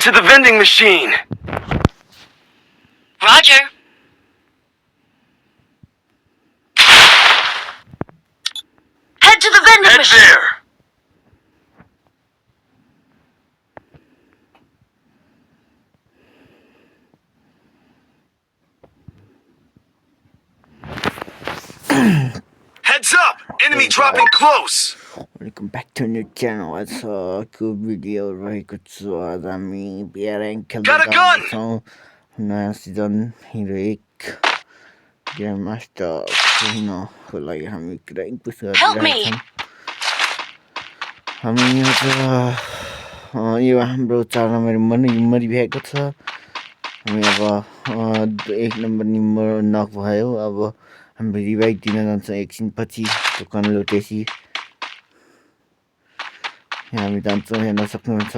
to the vending machine. Roger. Head to the vending Head machine. there. Heads up! Enemy dropping close. Welcome back to a new channel. What's को video रहेको छु आज हामी बिआरएन खेल्दै Got a gun! छौँ नयाँ season hero 1 grand master हुनको लागि हामी र्याङ्क पुश Help me. गरिरहेका छौँ हामी यो हाम्रो 4 नम्बर मरिरहेको छ हामी अब 1 नम्बर नक भयो अब हामी रिभाइभ दिन जान्छौँ एकछिन पछि दोकान लुटेसी हामी जान्छौँ हेर्न सक्नुहुन्छ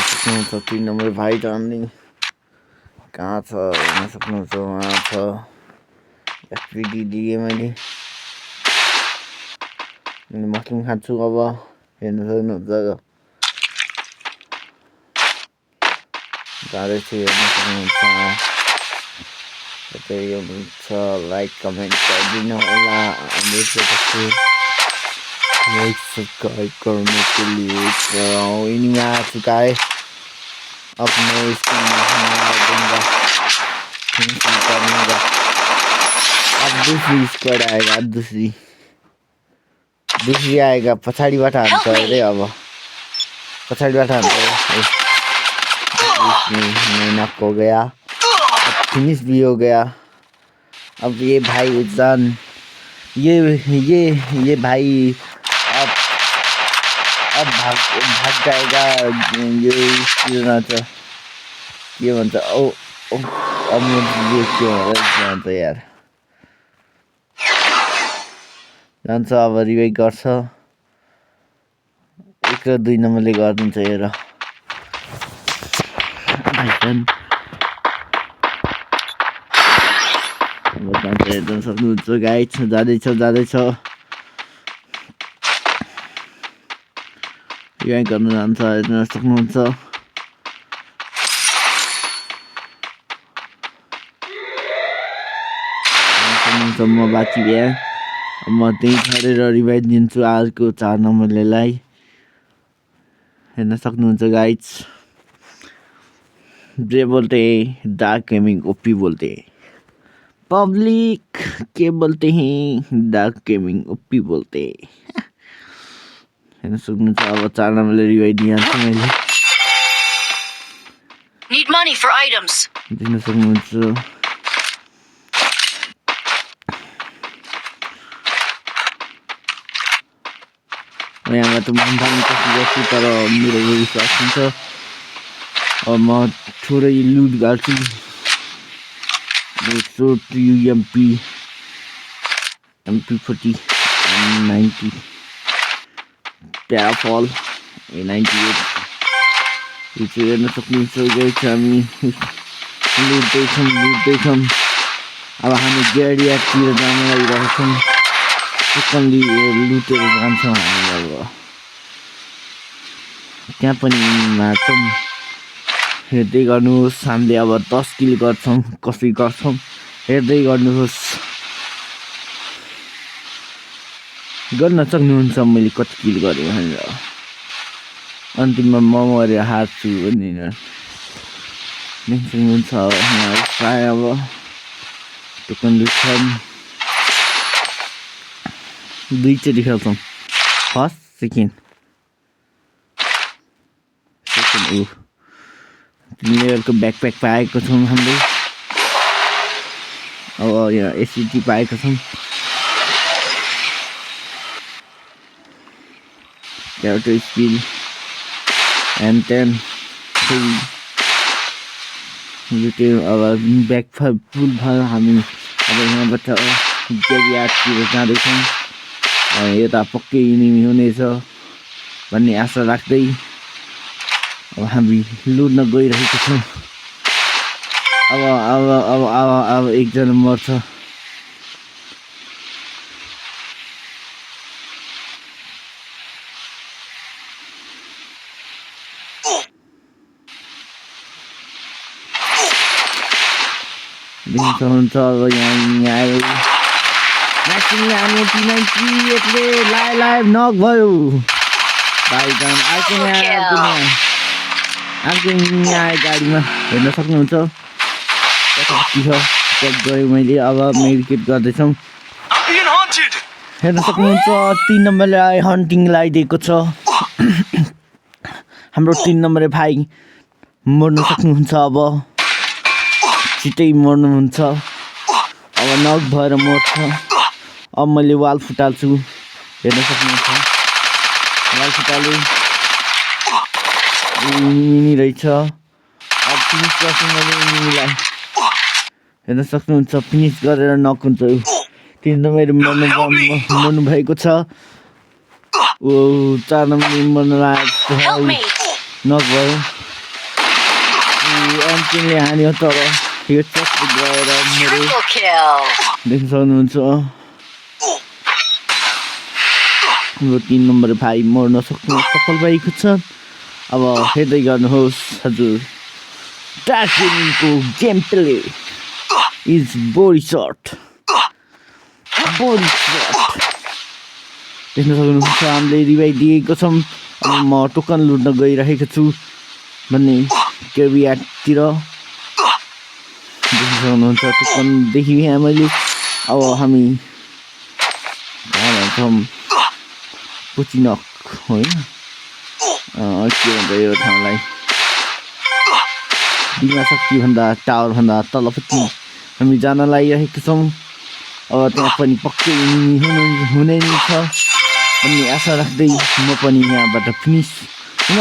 सक्नुहुन्छ 3 नम्बर भाइ जान्ने कहाँ छ हेर्न सक्नुहुन्छ उहाँ छ एफपिडी दिएँ मैले मसरुम खान्छु अब हेर्न सक्नुहुन्छ जाँदैछु हेर्न सक्नुहुन्छ तपाईँ हुनुहुन्छ लाइक कमेन्ट गरिदिनु होला लाइक सब्सक्राइब करने के लिए इन आ चुका है अब मैं इसको दूंगा करूँगा अब दूसरी स्क्वाड आएगा दूसरी आएगा पछाडिबाट हान्छ अरे अब पछाडिबाट हान्छ नॉक हो गया फिनिश भी हो गया अब ये भाई उजान ये भाई अब भाग जाएगा ये भन्छ अब मुझे क्यों भन्छ यार जान्छ अब रिभाइभ गर्छ 1 र 2 नम्बरले गरिदिन्छ हेर हेर्न सक्नुहुन्छ गाइस जाँदैछ रिभाइभ गर्न जान्छ हेर्न सक्नुहुन्छ म बाँची भए म त्यही छरेर रिभाइभ दिन्छु आजको 4 नम्बरलेलाई हेर्न सक्नुहुन्छ गाइस जे बोलते हैं डार्क गेमिंग ओपी बोलते हैं पब्लिक के बोलते हैं डार्क गेमिंग ओपी बोलते हैं हेर्न सक्नुहुन्छ अब 4 नम्बरले रिभाइभ दिइहाल्छु मैले Need money for items. दिन सक्नुहुन्छ यहाँबाट मान्छे कति गर्छु तर मेरो विश्वास हुन्छ अब म थोरै लुट गर्छु MP40 90 प्याराफल A98 यो चाहिँ हेर्न सक्नुहुन्छ गाइस हामी लुट्दैछौँ अब हामी ग्यारियातिर जान लागिरहेछौँ चिकनली लुटेर जान्छौँ हामी अब त्यहाँ पनि मार्छौँ हेर्दै गर्नुहोस् हामीले अब 10 किल गर्छौँ कसरी गर्छौँ हेर्दै गर्नुहोस् गर्न सक्नुहुन्छ मैले कति किल गरेँ भनेर अन्तिममा म मरेर हार्छु भनेर सक्नुहुन्छ प्राय अब दोकान लुट्छौँ 2 चोटि खेल्छौँ फर्स्ट सेकेन्ड लेभलको ब्याकप्याक पाएको छौँ हामीले अब यहाँ एससिटी पाएको छौँ क्यारेक्टर स्किल एन्ड 10 लुट्यो अब ब्याक फुल भयो हामी अब यहाँबाट ग्यारियातिर जाँदैछौँ यता पक्कै इनिमी हुनेछ भन्ने आशा राख्दै अब हामी लुट्न गइरहेको छौँ अब अब अब अब अब एकजना मर्छ देख्न सक्नुहुन्छ अब यहाँ आयो म्याक्सिमले हान्यो P98ले लाइभ नक भयो भाइजान अर्को यहाँ आयो गाडीमा हेर्न सक्नुहुन्छ कति छ चेक गरेँ मैले अब मेडिकेट गर्दैछौँ I'm being hunted. हेर्न सक्नुहुन्छ 3 नम्बरलाई हन्टिङ लगाइदिएको छ हाम्रो 3 नम्बर भाइ मर्न सक्नुहुन्छ अब छिटै मर्नुहुन्छ अब नक भएर मर्छ अब मैले वाल फुटाल्छु हेर्न सक्नुहुन्छ वाल फुटाले रहेछ अब फिनिस गर्छु मैले यिनीलाई हेर्न सक्नुहुन्छ फिनिस गरेर नक हुन्छ 3 नम्बर मर्नु भएको छ ओ 4 नम्बर मर्नु Help me. नक भयो अन्तिमले हान्यो तर यो चक्र गएर मेरो Triple kill. देख्न सक्नुहुन्छ हाम्रो 3 नम्बर भाइ मर्न सफल भएको छ अब हेर्दै गर्नुहोस् हजुर डार्क गेमिङको गेम प्ले इज बडी सर्ट देख्न सक्नुहुन्छ हामीले रिभाइभ दिएको छौँ अब म टोकन लुट्न गइरहेको छु भन्ने केबियाटतिर देख्न सक्नुहुन्छ टोकनदेखि यहाँ मैले अब हामी कहाँ भन्छौँ पुचिनक होइन के भन्छ यो ठाउँलाई बिमा शक्तिभन्दा टावरभन्दा तलपट्टि हामी जान लागिरहेका छौँ अब त्यहाँ पनि पक्कै हुने नै छ भन्ने आशा राख्दै म पनि यहाँबाट फिनिस हुन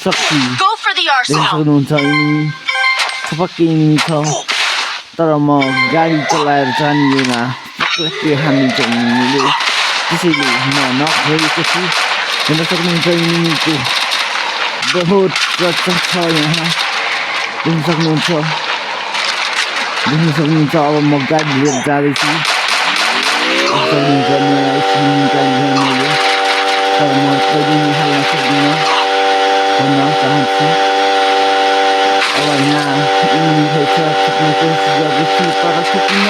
सक्छु Go for the देख्न arsenal. सक्नुहुन्छ यिनी छपक्कै यिनी छ तर म गाडी चलाएर जानिएन पक्कै हानिन्छ यिनीले त्यसैले म नभएको छु हेर्न सक्नुहुन्छ यिनीको बहुत रक्षा छ यहाँ देख्न सक्नुहुन्छ अब म गाडी लिएर जाँदैछु सक्नुहुन्छ मैले तर म कहिले हाल्न सक्दिनँ भन्न चाहन्छु अब यहाँ छुट्ने कोसिस गर्दैछु तर छुट्टिन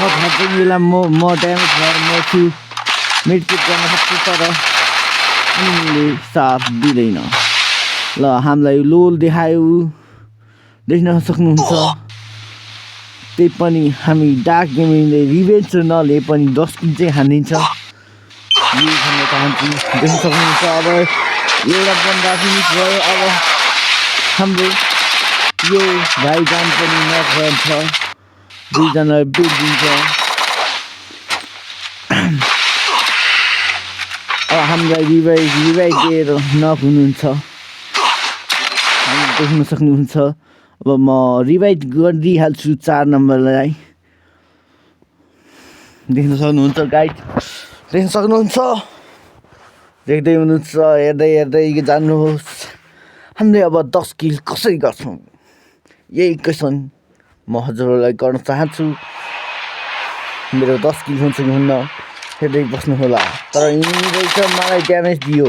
नभएको बेला म ड्यामेज भएर मर्छु मेडिकेट गर्न सक्छु तर उनीले साथ दिँदैन ल हामीलाई लोल देखायो देख्न सक्नुहुन्छ त्यही पनि हामी डार्क गेमिङले रिभेन्ज नले पनि 10 किल चाहिँ हानिदिन्छ यही भन्न चाहन्छु देख्न सक्नुहुन्छ अब एउटा बन्दा फिनिस भयो अब हाम्रो यो भाइजान पनि नभन्छ 2 जनालाई बेच दिन्छ अब हामीलाई रिभाइभ दिएर नक हुनुहुन्छ हामी देख्न सक्नुहुन्छ अब म रिभाइभ गरिदिइहाल्छु 4 नम्बरलाई देख्न सक्नुहुन्छ गाइड देख्न सक्नुहुन्छ देख्दै हुनुहुन्छ हेर्दै जानुहोस् हामीले अब 10 किल कसरी गर्छौँ यही क्वेसन म हजुरहरूलाई गर्न चाहन्छु मेरो 10 किल हुन्छ कि हुन्न हेर्दै बस्नु होला तर यिनी रहेछ मलाई ड्यामेज दियो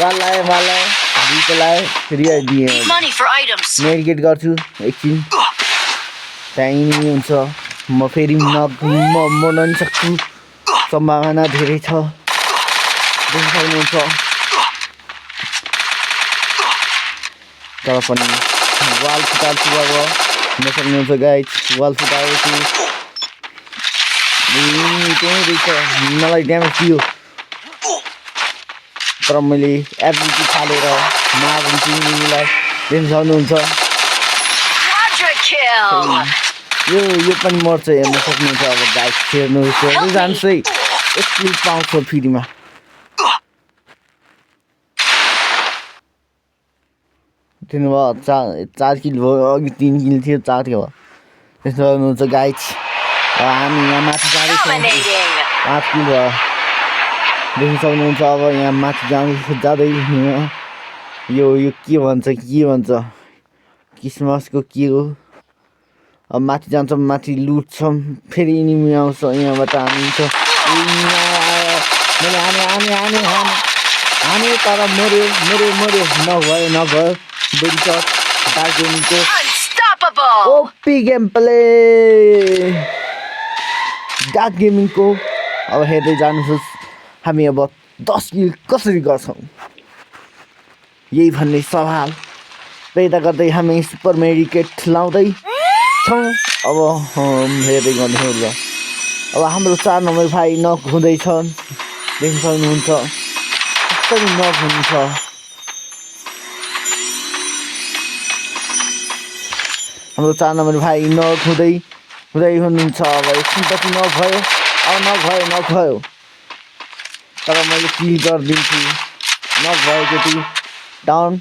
वाल दुईको लायो फेरि दिएँ Need money for items. Medicate गर्छु एकछिन त्यहाँ यिनी हुन्छ म फेरि मर्न नि सक्छु सम्भावना धेरै छ देख्न सक्नुहुन्छ तर पनि वाल फुटाल्छु अब हेर्न सक्नुहुन्छ गाइज वाल फुटाएको छु त्यही रहेछ मलाई ड्यामेज दियो तर मैले एबिलिटी फालेर मारिदिन्छु यिनीलाई देख्न सक्नुहुन्छ Quadra kill. यो पनि मर्छ हेर्न सक्नुहुन्छ अब गाइस हेर्नु जान्छ है 1 किल पाउँछ फेरिमा तिन भयो 4 किल भयो अघि 3 किल थियो 4 थियो देख्न सक्नुहुन्छ गाइस हामी यहाँ माथि जाँदैछौँ Dominating. 5 किल भयो देख्न सक्नुहुन्छ अब यहाँ माथि जाँदै यो के भन्छ क्रिसमसको के हो अब माथि जान्छौँ माथि लुट्छौँ फेरि इनिमी आउँछ यहाँबाट हानिन्छ मैले हाने तर मर्यो नभयो बुझ्छ डार्क गेमिङको Unstoppable! OP game play dark गेमिङको अब हेर्दै जानुहोस् हामी अब 10 किल कसरी गर्छौँ यही भन्ने सवाल पैदा गर्दै हामी सुपर मेडिकेट लाउँदै छौँ अब हेर्दै गर्नुहोस् ल अब हाम्रो 4 नम्बर भाइ नक हुँदैछ देख्न सक्नुहुन्छ कसरी नक हुन्छ हाम्रो 4 नम्बर भाइ नक हुँदै हुनुहुन्छ अब एकछिनपछि नक भयो तर मैले किल गरिदिन्छु नक भएको थियो डाउन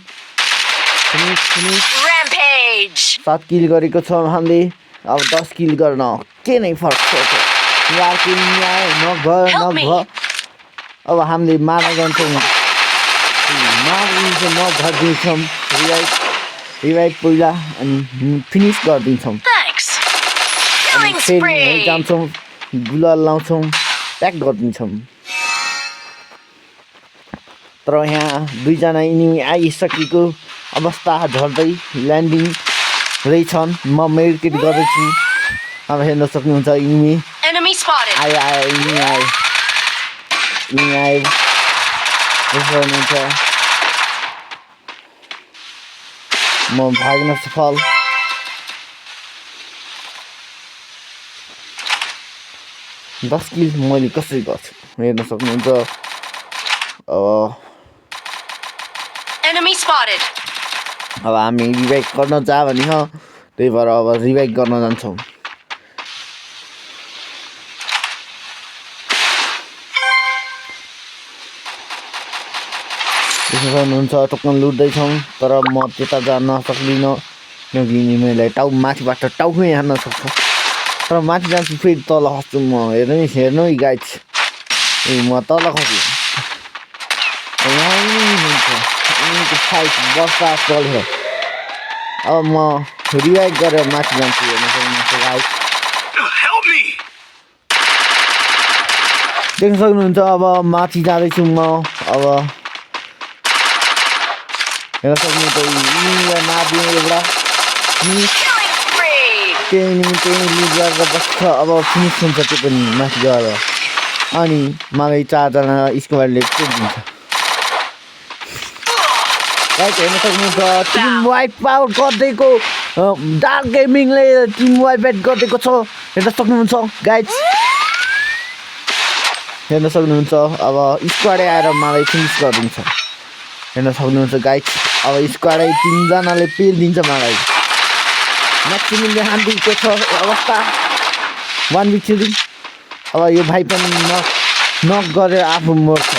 फिनिस Rampage! 7 किल गरेको छौँ हामीले अब 10 किल गर्न के नै फरक पर्छ यार किल आयो नक भयो अब हामीले मार्न जान्छौँ नक गरिदिन्छौँ रिभाइभ पहिला अनि फिनिस गरिदिन्छौँ Thanks! Killing फेरि spree! जान्छौँ गुलाल लाउँछौँ प्याक गरिदिन्छौँ तर यहाँ 2 जना इनिमी आइसकेको अवस्था झर्दै ल्यान्डिङ हुँदैछन् म मेडिकेट गर्दैछु अब हेर्न सक्नुहुन्छ इनिमी Enemy spotted! इनिमी आयो हेर्नुहुन्छ म भाग्न सफल 10 किल मैले कसरी गर्छु हेर्न सक्नुहुन्छ Enemy spotted! अब हामी रिभाइभ गर्न जा भने त्यही भएर अब रिभाइभ गर्न जान्छौँ देख्न सक्नुहुन्छ टोकन लुट्दैछौँ तर म त्यता जान सक्दिनँ किनकि इनिमीलाई माथिबाट टाउकै हान्न सक्छ तर माथि जान्छु फेरि तल खस्छु म हेर्नु है गाइज म तल खस्छु यहाँ हुन्छ उनीको फाइट वर्षा चल्यो अब म रिभाइभ गरेर माथि जान्छु हेर्न सक्नुहुन्छ गाइज Help me! देख्न सक्नुहुन्छ अब माथि जाँदैछु म अब हेर्न सक्नुहुन्छ इनिमीलाई मारिदिनु एउटा Killing spree! त्यही लिड गरेर बस्छ अब फिनिस हुन्छ त्यो पनि माथि गएर अनि मलाई 4 जना स्क्वाडले दिन्छ गाइज हेर्न सक्नुहुन्छ टिम वाइप आउट गरिदिएको डार्क गेमिङले टिम वाइप आउट गरिदिएको छ हेर्न सक्नुहुन्छ गाइज हेर्न सक्नुहुन्छ अब स्क्वाडै आएर मलाई फिनिस गरिदिन्छ हेर्न सक्नुहुन्छ गाइज अब स्क्वाडै 3 जनाले पेलिदिन्छ मलाई म्याक्सिममले हानिदिएको छ अवस्था 1v3 अब यो भाइ पनि नक गरेर आफू मर्छ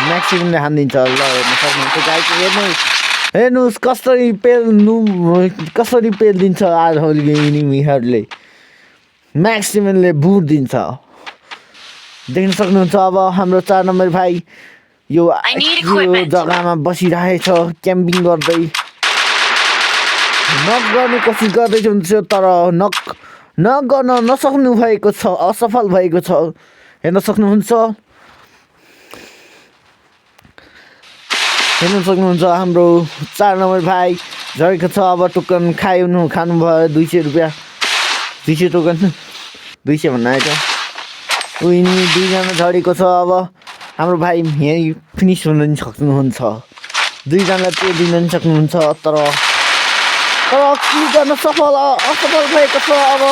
म्याक्सिममले हानिदिन्छ ल हेर्न सक्नुहुन्छ गाइज हेर्नुहोस् कसरी पेलिदिन्छ आजभोलि इनिमीहरूले म्याक्सिममले बुट दिन्छ देख्न सक्नुहुन्छ अब हाम्रो 4 नम्बर भाइ यो जग्गामा बसिरहेछ क्याम्पिङ गर्दै नक गर्ने कोसिस गर्दैछ तर नक गर्न नसक्नु भएको छ असफल भएको छ हेर्न सक्नुहुन्छ हाम्रो 4 नम्बर भाइ झरेको छ अब टोकन खानुभयो 200 रुपियाँ 200 टोकन 200 भन्न आएछ उनी 2 जना झरेको छ अब हाम्रो भाइ यहीँ फिनिस हुन सक्नुहुन्छ 2 जनालाई पे दिन सक्नुहुन्छ तर के गर्न असफल भएको छ अब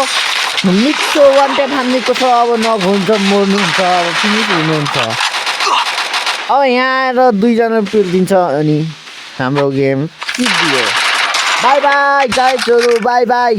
मिठो वान ट्याप हान्नेको छ अब नभन्छ मर्नुहुन्छ अब फिनिस हुनुहुन्छ अब यहाँ आएर 2 जना पेलिदिन्छ अनि हाम्रो गेम जित्दियो बाई बाई गाइजहरु बाई बाई